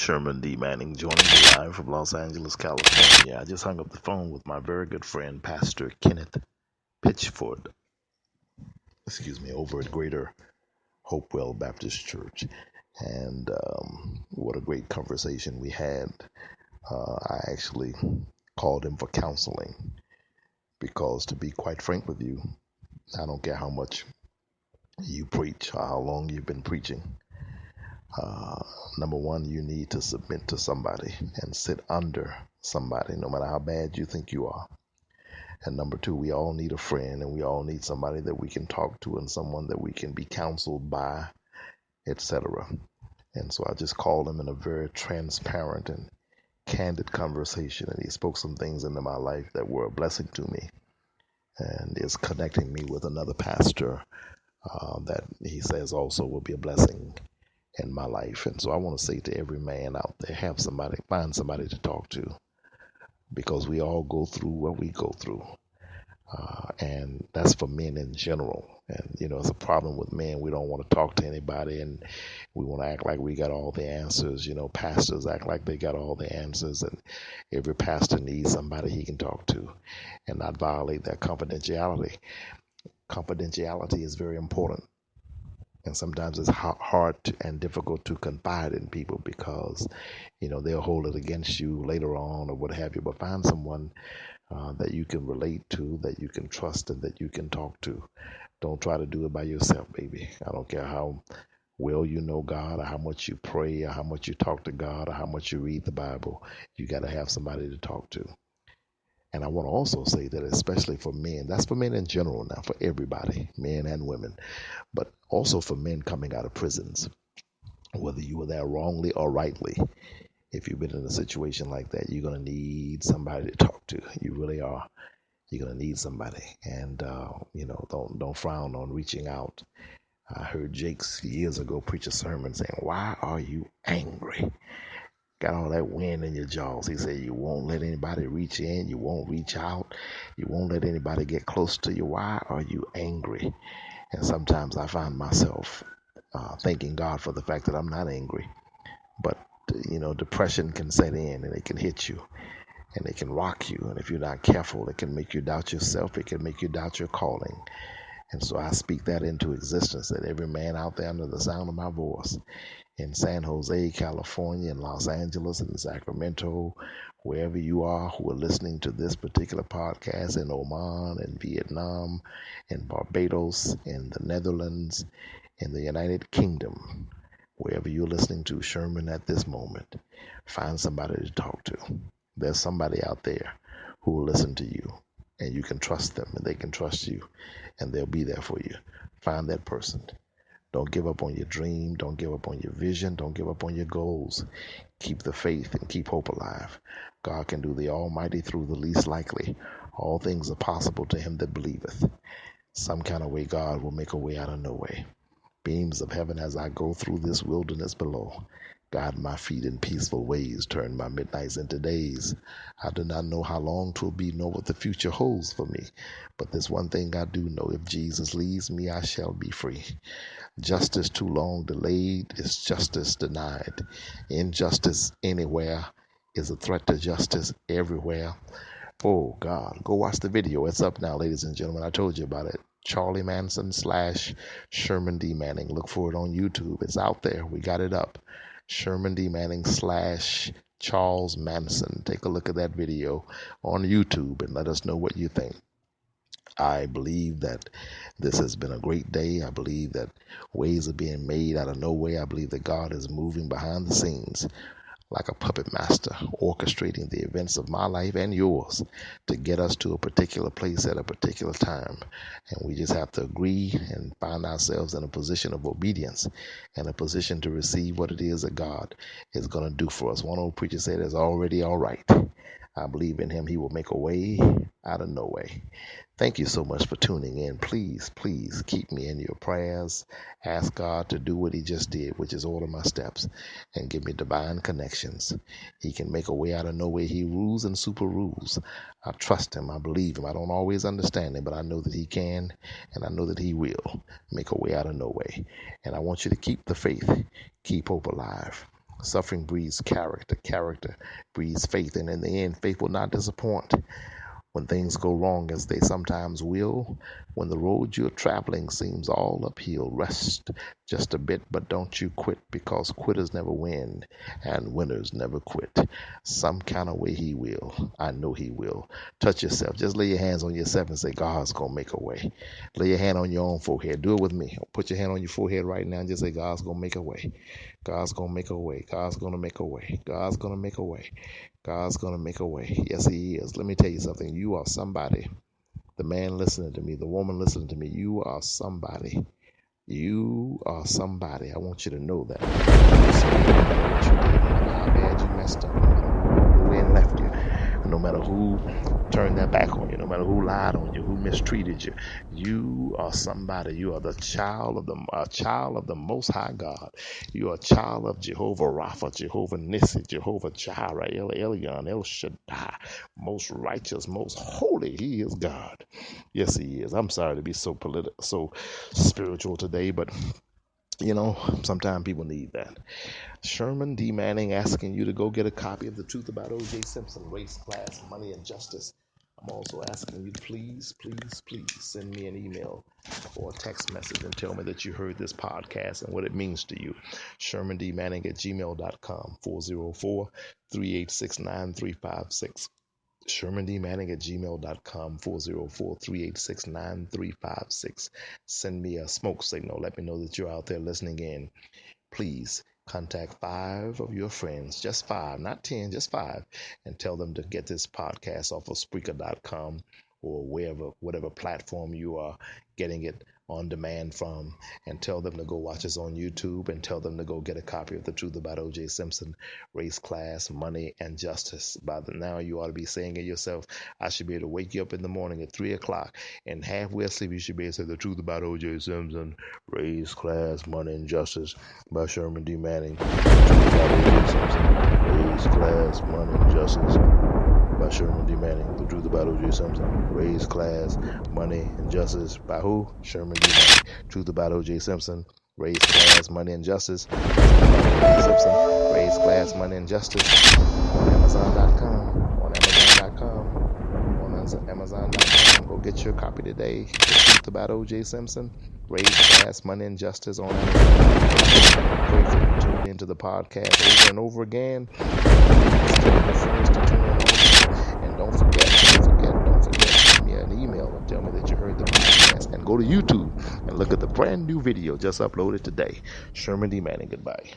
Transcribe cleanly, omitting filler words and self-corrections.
Sherman D. Manning joining you live from Los Angeles, California. I just hung up the phone with my very good friend, Pastor Kenneth Pitchford, over at Greater Hopewell Baptist Church. And what a great conversation we had. I actually called him for counseling because, to be quite frank with you, I don't care how much you preach or how long you've been preaching. Number one, you need to submit to somebody and sit under somebody, no matter how bad you think you are. And number two, we all need a friend, and we all need somebody that we can talk to and someone that we can be counseled by, etc. And so I just called him in a very transparent and candid conversation, and he spoke some things into my life that were a blessing to me and is connecting me with another pastor that he says also will be a blessing in my life. And so I want to say to every man out there, find somebody to talk to, because we all go through what we go through. And that's for men in general. And, it's a problem with men. We don't want to talk to anybody, and we want to act like we got all the answers. Pastors act like they got all the answers, and every pastor needs somebody he can talk to and not violate their confidentiality. Confidentiality is very important. And sometimes it's hard and difficult to confide in people because, they'll hold it against you later on or what have you. But find someone that you can relate to, that you can trust, and that you can talk to. Don't try to do it by yourself, baby. I don't care how well you know God or how much you pray or how much you talk to God or how much you read the Bible. You got to have somebody to talk to. And I want to also say that especially for men, that's for men in general now, for everybody, men and women, but also for men coming out of prisons, whether you were there wrongly or rightly. If you've been in a situation like that, you're going to need somebody to talk to. You really are. You're going to need somebody. And, don't frown on reaching out. I heard Jakes years ago preach a sermon saying, "Why are you angry? Got all that wind in your jaws." He said, "You won't let anybody reach in. You won't reach out. You won't let anybody get close to you. Why are you angry?" And sometimes I find myself thanking God for the fact that I'm not angry. But, depression can set in, and it can hit you, and it can rock you. And if you're not careful, it can make you doubt yourself. It can make you doubt your calling. And so I speak that into existence, that every man out there under the sound of my voice, in San Jose, California, in Los Angeles, in Sacramento, wherever you are who are listening to this particular podcast, in Oman, in Vietnam, in Barbados, in the Netherlands, in the United Kingdom, wherever you're listening to Sherman at this moment, find somebody to talk to. There's somebody out there who will listen to you, and you can trust them, and they can trust you, and they'll be there for you. Find that person. Don't give up on your dream. Don't give up on your vision. Don't give up on your goals. Keep the faith and keep hope alive. God can do the almighty through the least likely. All things are possible to him that believeth. Some kind of way God will make a way out of no way. Beams of heaven as I go through this wilderness below. Guide my feet in peaceful ways. Turn my midnights into days. I do not know how long 'twill be, nor what the future holds for me. But this one thing I do know. If Jesus leads me, I shall be free. Justice too long delayed is justice denied. Injustice anywhere is a threat to justice everywhere. Oh, God. Go watch the video. It's up now, ladies and gentlemen. I told you about it. Charlie Manson / Sherman D. Manning. Look for it on YouTube. It's out there. We got it up. Sherman D. Manning / Charles Manson. Take a look at that video on YouTube and let us know what you think. I believe that this has been a great day. I believe that ways are being made out of no way. I believe that God is moving behind the scenes like a puppet master, orchestrating the events of my life and yours to get us to a particular place at a particular time. And we just have to agree and find ourselves in a position of obedience and a position to receive what it is that God is going to do for us. One old preacher said, "It's already all right." I believe in him. He will make a way out of no way. Thank you so much for tuning in. Please, please keep me in your prayers. Ask God to do what he just did, which is order my steps and give me divine connections. He can make a way out of no way. He rules and super rules. I trust him. I believe him. I don't always understand him, but I know that he can, and I know that he will make a way out of no way. And I want you to keep the faith, keep hope alive. Suffering breeds character. Character breeds faith. And in the end, faith will not disappoint. When things go wrong, as they sometimes will, when the road you're traveling seems all uphill, rest just a bit, but don't you quit, because quitters never win and winners never quit. Some kind of way he will. I know he will. Touch yourself. Just lay your hands on yourself and say, God's going to make a way. Lay your hand on your own forehead. Do it with me. Put your hand on your forehead right now and just say, God's going to make a way. God's going to make a way. God's going to make a way. God's going to make a way. God's going to make a way. Yes, he is. Let me tell you something. You are somebody. The man listening to me, the woman listening to me, you are somebody. You are somebody. I want you to know that. How bad you messed up, no matter who away and left you, no matter who turned their back on you, no matter who lied on you, who mistreated you, you are somebody. You are the child of the Most High God. You are a child of Jehovah Rapha, Jehovah Nissi, Jehovah Jireh, El Elyon, El Shaddai, most righteous, most holy. He is God. Yes, he is. I'm sorry to be so so spiritual today, but sometimes people need that. Sherman D. Manning asking you to go get a copy of The Truth About O.J. Simpson, Race, Class, Money, and Justice. I'm also asking you, please, please, please send me an email or a text message and tell me that you heard this podcast and what it means to you. ShermanDManning@gmail.com, 404-386-9356. ShermanDManning@gmail.com, 404-386-9356. Send me a smoke signal. Let me know that you're out there listening in. Please contact 5 of your friends, just 5, not 10, just 5, and tell them to get this podcast off of Spreaker.com or whatever platform you are getting it on demand from, and tell them to go watch us on YouTube, and tell them to go get a copy of The Truth About O.J. Simpson, Race, Class, Money, and Justice. By now you ought to be saying it yourself. I should be able to wake you up in the morning at 3 o'clock, and halfway asleep you should be able to say The Truth About O.J. Simpson, Race, Class, Money, and Justice by Sherman D. Manning. The Truth About O.J. Simpson, Race, Class, Money, and Justice by Sherman D. Manning. The Truth About O.J. Simpson, Race, Class, Money, and Justice by who? Sherman D. Manning. Truth About O.J. Simpson, Race, Class, Money, and Justice. Simpson, Race, Class, Money, and Justice on Amazon.com. On Amazon.com. Go get your copy today. The Truth About O.J. Simpson, Race, Class, Money, and Justice on Amazon. Pray for me. Tune into the podcast over and over again. Tell your friends to tune in also. And don't forget, send me an email and tell me that you heard the podcast. And go to YouTube and look at the brand new video just uploaded today. Sherman D. Manning, goodbye.